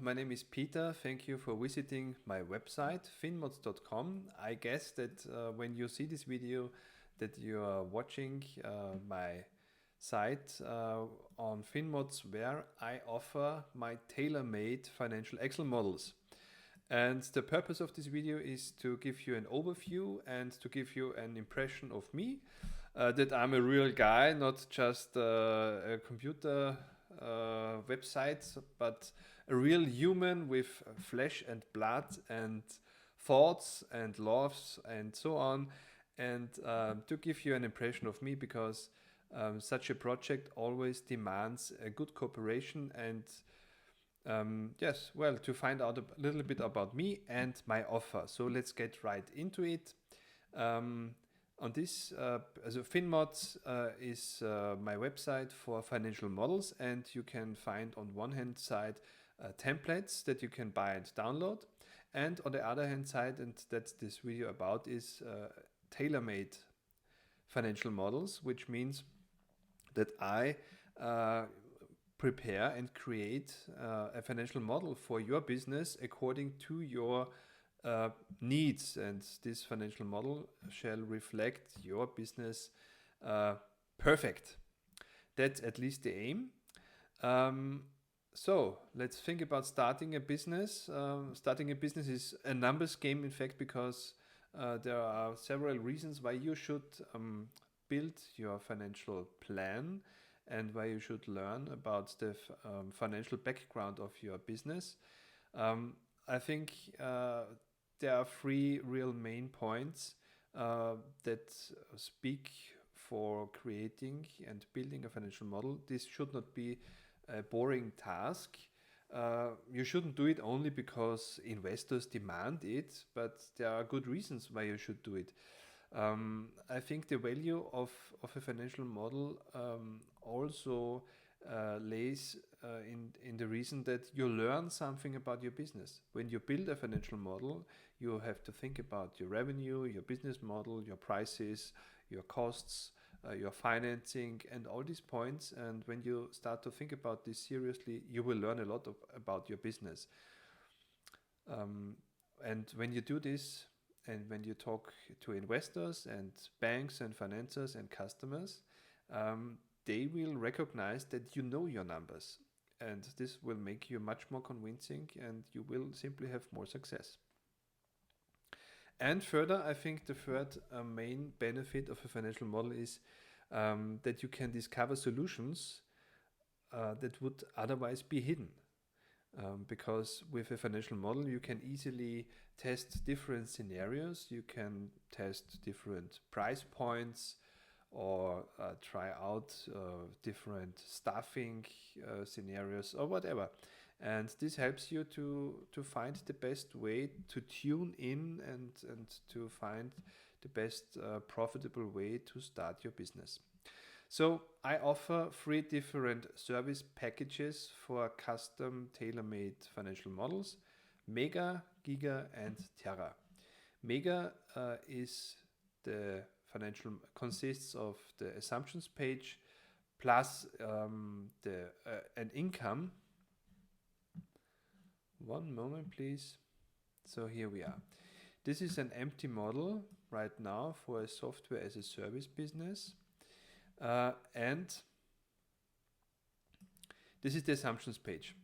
my name is Peter. Thank you for visiting my website, finmods.com. I guess that when you see this video, that you are watching my site on Finmods, where I offer my tailor-made financial Excel models. And the purpose of this video is to give you an overview and to give you an impression of me, that I'm a real guy, not just a computer website, but a real human with flesh and blood and thoughts and loves and so on. And to give you an impression of me, because such a project always demands a good cooperation and yes, well, to find out a little bit about me and my offer. So let's get right into it. On this, Finmods is my website for financial models, and you can find on one hand side templates that you can buy and download, and on the other hand side, and that's this video about, is tailor-made financial models, which means that I prepare and create a financial model for your business according to your needs, and this financial model shall reflect your business perfect. That's at least the aim. So let's think about starting a business. Starting a business is a numbers game, in fact, because there are several reasons why you should build your financial plan and why you should learn about the financial background of your business. I think there are three real main points that speak for creating and building a financial model. This should not be a boring task. You shouldn't do it only because investors demand it, but there are good reasons why you should do it. I think the value of a financial model also lays in the reason that you learn something about your business. When you build a financial model, you have to think about your revenue, your business model, your prices, your costs, your financing, and all these points. And when you start to think about this seriously, you will learn a lot about your business. And when you do this, and when you talk to investors and banks and financiers and customers, they will recognize that you know your numbers, and this will make you much more convincing, and you will simply have more success. And further, I think the third main benefit of a financial model is that you can discover solutions that would otherwise be hidden. Because with a financial model, you can easily test different scenarios, you can test different price points, or try out different staffing scenarios or whatever. And this helps you to find the best way to tune in and to find the best profitable way to start your business. So I offer 3 different service packages for custom tailor-made financial models: Mega, Giga, and Terra. Mega consists of the assumptions page plus an income. One moment, please. So here we are. This is an empty model right now for a software as a service business. And this is the assumptions page.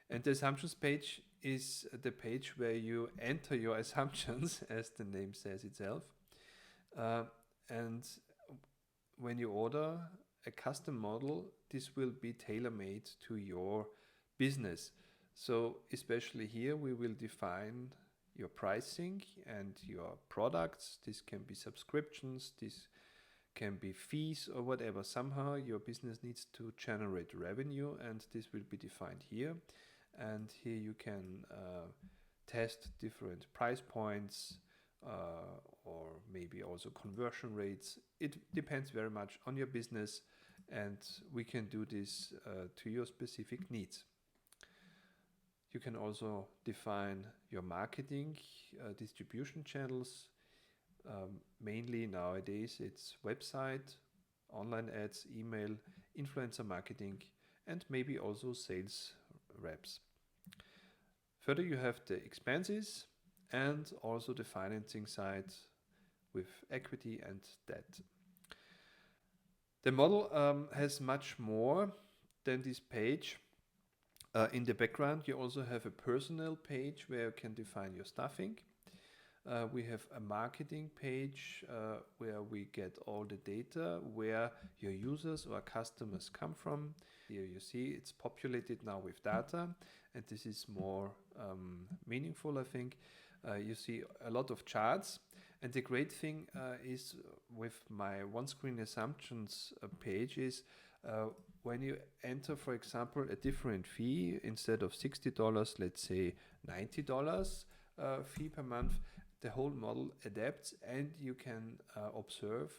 And the assumptions page is the page where you enter your assumptions, as the name says itself. And when you order a custom model, this will be tailor-made to your business. So especially here, we will define your pricing and your products. This can be subscriptions, this can be fees or whatever. Somehow your business needs to generate revenue, and this will be defined here. And here you can test different price points or maybe also conversion rates. It depends very much on your business, and we can do this to your specific needs. You can also define your marketing, distribution channels. Mainly nowadays it's website, online ads, email, influencer marketing, and maybe also sales reps. Further, you have the expenses and also the financing side with equity and debt. The model has much more than this page. In the background, you also have a personal page where you can define your staffing. We have a marketing page where we get all the data, where your users or customers come from. Here you see it's populated now with data, and this is more meaningful, I think. You see a lot of charts, and the great thing is with my one-screen assumptions page is when you enter, for example, a different fee, instead of $60, let's say $90 fee per month, the whole model adapts, and you can observe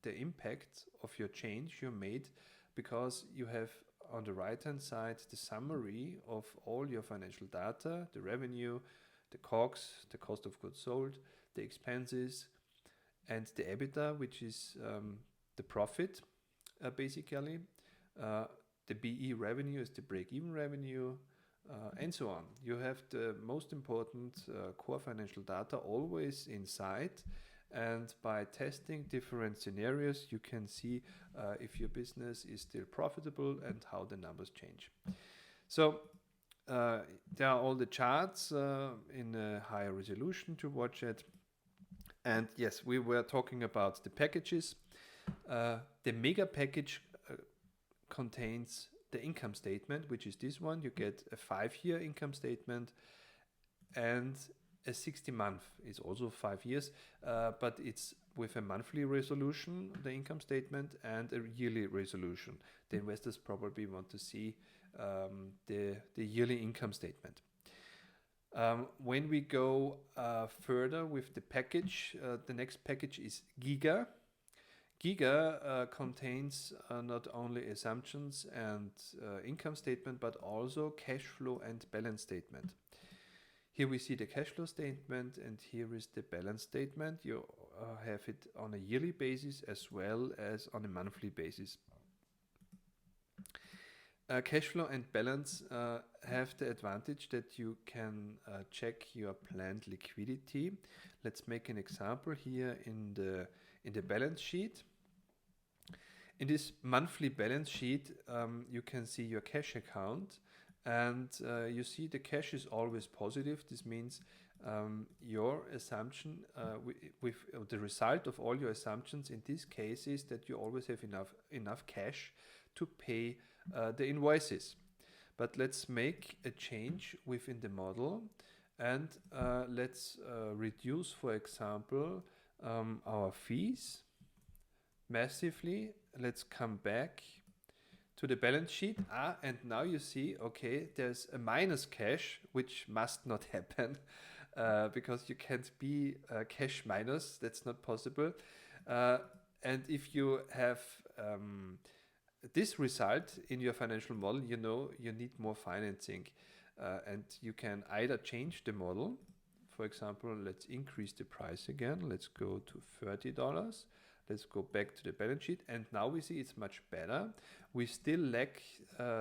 the impact of your change you made, because you have on the right hand side the summary of all your financial data, the revenue, the COGS, the cost of goods sold, the expenses, and the EBITDA, which is the profit basically. The BE revenue is the break-even revenue, and so on. You have the most important core financial data always in sight, and by testing different scenarios, you can see if your business is still profitable and how the numbers change. So there are all the charts in a higher resolution to watch it. And yes, we were talking about the packages. The mega package contains the income statement, which is this one. You get a 5-year income statement, and a 60-month is also 5 years, but it's with a monthly resolution, the income statement, and a yearly resolution. The investors probably want to see the yearly income statement. When we go further with the package, the next package is Giga. Giga contains not only assumptions and income statement, but also cash flow and balance statement. Here we see the cash flow statement, and here is the balance statement. You have it on a yearly basis as well as on a monthly basis. Cash flow and balance have the advantage that you can check your planned liquidity. Let's make an example here in the balance sheet. In this monthly balance sheet, you can see your cash account, and you see the cash is always positive. This means your assumption with the result of all your assumptions in this case is that you always have enough cash to pay the invoices. But let's make a change within the model, and let's reduce, for example, our fees massively. Let's come back to the balance sheet. And now you see, okay, there's a minus cash, which must not happen because you can't be cash minus. That's not possible. And if you have this result in your financial model, you know you need more financing, and you can either change the model. For example, let's increase the price again. Let's go to $30. Let's go back to the balance sheet, and now we see it's much better. We still lack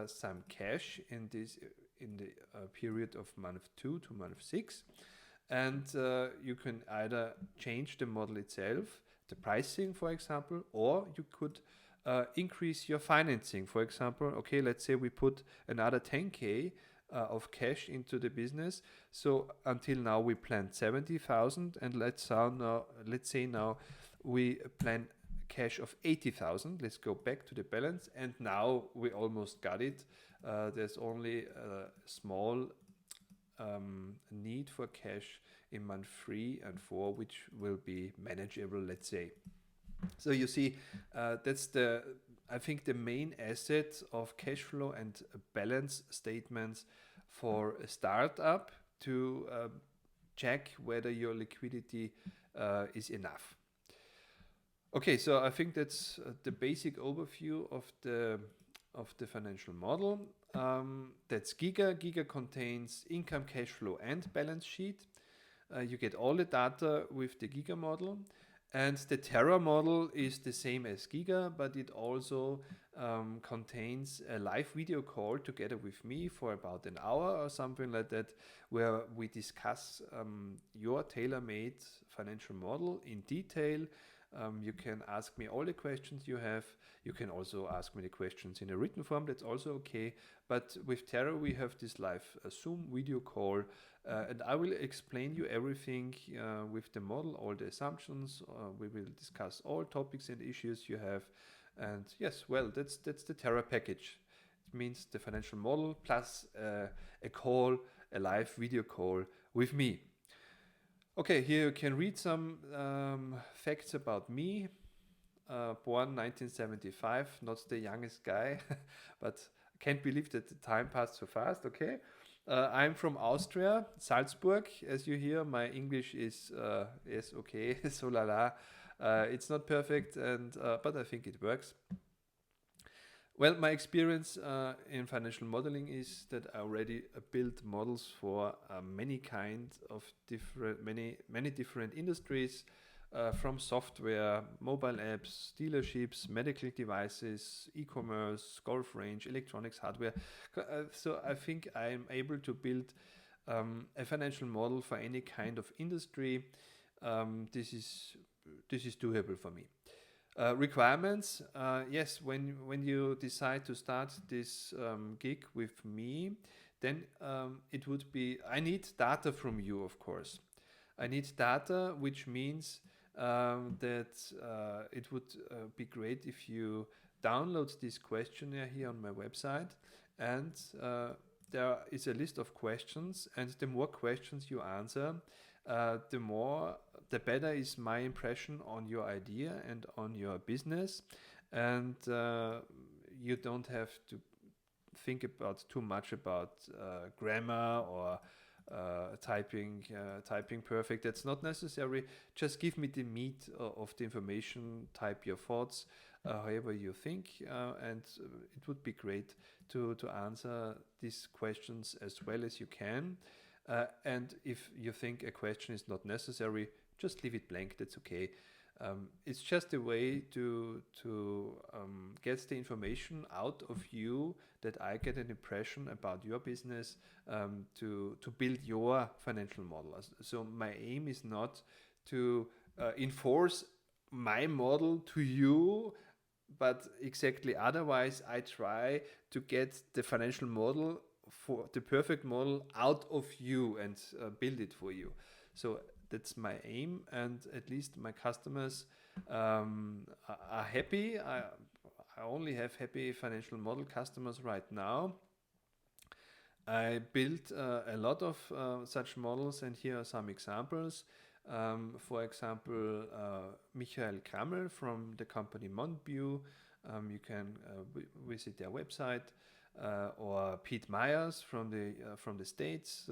some cash in the period of month 2 to month 6, and you can either change the model itself, the pricing, for example, or you could increase your financing. For example, okay, let's say we put another 10K of cash into the business. So until now we planned 70,000, and let's say now we plan cash of 80,000. Let's go back to the balance, and now we almost got it. There's only a small need for cash in month 3 and 4, which will be manageable, let's say. So you see, that's I think the main asset of cash flow and balance statements for a startup to check whether your liquidity is enough. Okay, so I think that's the basic overview of the financial model. That's Giga. Giga contains income, cash flow, and balance sheet. You get all the data with the Giga model. And the Terra model is the same as Giga, but it also contains a live video call together with me for about an hour or something like that, where we discuss your tailor-made financial model in detail. You can ask me all the questions you have. You can also ask me the questions in a written form. That's also okay. But with Terra, we have this live Zoom video call, and I will explain you everything with the model, all the assumptions. We will discuss all topics and issues you have. And yes, well, that's the Terra package. It means the financial model plus a call, a live video call with me. Okay, here you can read some facts about me. Born 1975, not the youngest guy, but I can't believe that the time passed so fast. Okay, I'm from Austria, Salzburg. As you hear, my English is okay, so la la. It's not perfect, but I think it works. Well, my experience in financial modeling is that I already built models for many different industries, from software, mobile apps, dealerships, medical devices, e-commerce, golf range, electronics, hardware. So I think I'm able to build a financial model for any kind of industry. This is doable for me. Requirements, yes, when you decide to start this gig with me, then it would be, I need data from you, of course. I need data, which means that it would be great if you download this questionnaire here on my website, and there is a list of questions, and the more questions you answer, the better is my impression on your idea and on your business. And you don't have to think about too much about grammar or typing perfect. That's not necessary. Just give me the meat of the information, type your thoughts however you think, and it would be great to answer these questions as well as you can. And if you think a question is not necessary, just leave it blank. That's okay. It's just a way to get the information out of you, that I get an impression about your business, to build your financial model. So my aim is not to enforce my model to you, but exactly otherwise. I try to get the financial model, for the perfect model, out of you and build it for you. So that's my aim, and at least my customers are happy. I only have happy financial model customers right now. I built a lot of such models, and here are some examples. For example, Michael Krammel from the company Montview. You can visit their website. Or Pete Myers from the States.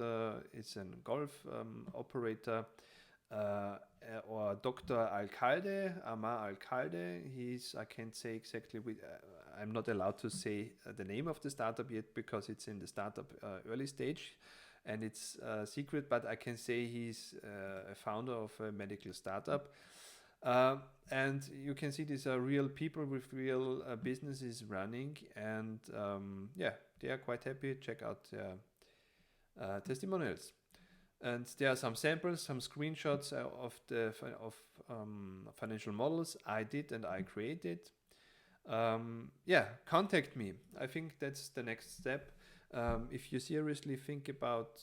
It's a golf operator. Or Dr. Alcalde, Amar Alcalde. I can't say exactly. I'm not allowed to say the name of the startup yet, because it's in the startup early stage, and it's secret. But I can say he's a founder of a medical startup. And you can see these are real people with real businesses running, and they are quite happy. Check out their testimonials. And there are some samples, some screenshots of financial models I did and I created. Contact me. I think that's the next step. If you seriously think about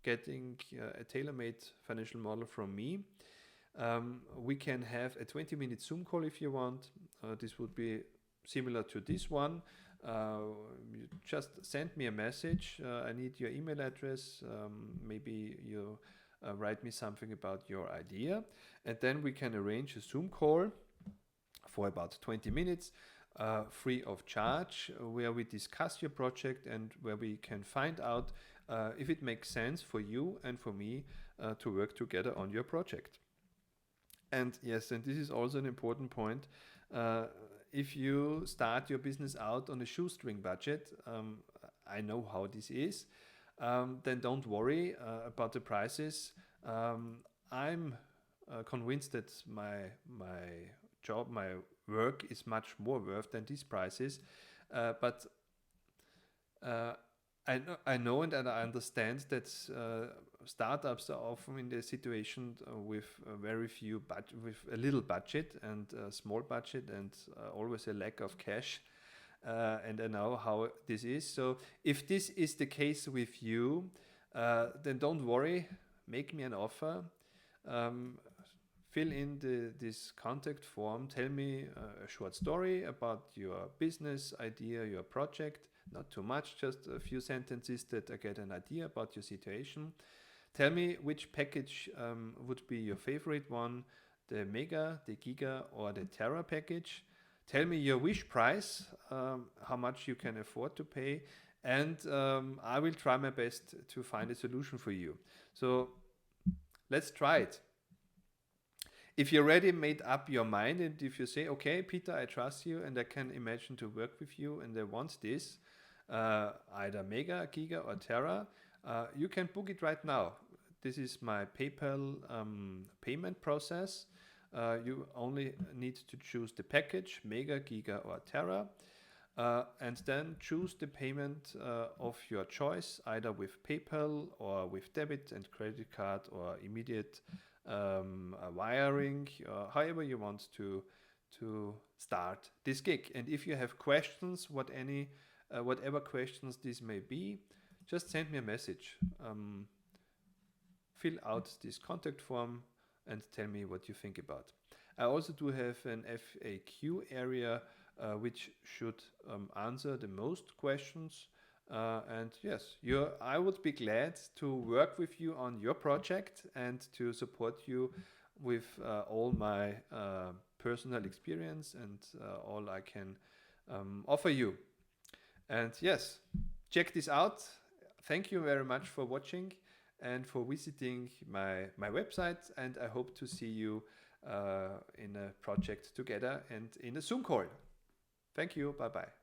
getting a tailor-made financial model from me, we can have a 20-minute Zoom call if you want. This would be similar to this one. You just send me a message. I need your email address. Maybe you write me something about your idea, and then we can arrange a Zoom call for about 20 minutes, free of charge, where we discuss your project and where we can find out if it makes sense for you and for me to work together on your project. And yes, and this is also an important point. If you start your business out on a shoestring budget, I know how this is, then don't worry about the prices. I'm convinced that my job, my work is much more worth than these prices. But I know and I understand that startups are often in the situation with very few with a little budget and a small budget and always a lack of cash. And I know how this is. So if this is the case with you, then don't worry. Make me an offer. Fill in this contact form. Tell me a short story about your business idea, your project. Not too much, just a few sentences that I get an idea about your situation. Tell me which package would be your favorite one, the Mega, the Giga, or the Tera package. Tell me your wish price, how much you can afford to pay, and I will try my best to find a solution for you. So let's try it. If you already made up your mind and if you say, okay, Peter, I trust you and I can imagine to work with you and I want this, either Mega, Giga or Tera, you can book it right now. This is my PayPal payment process. You only need to choose the package, Mega, Giga or Tera, and then choose the payment of your choice, either with PayPal or with debit and credit card or immediate wiring, however you want to start this gig. And if you have questions, whatever questions this may be, just send me a message. Fill out this contact form and tell me what you think about. I also do have an FAQ area which should answer the most questions. And yes, I would be glad to work with you on your project and to support you with all my personal experience and all I can offer you. And yes, check this out. Thank you very much for watching and for visiting my website. And I hope to see you in a project together and in a Zoom call. Thank you. Bye-bye.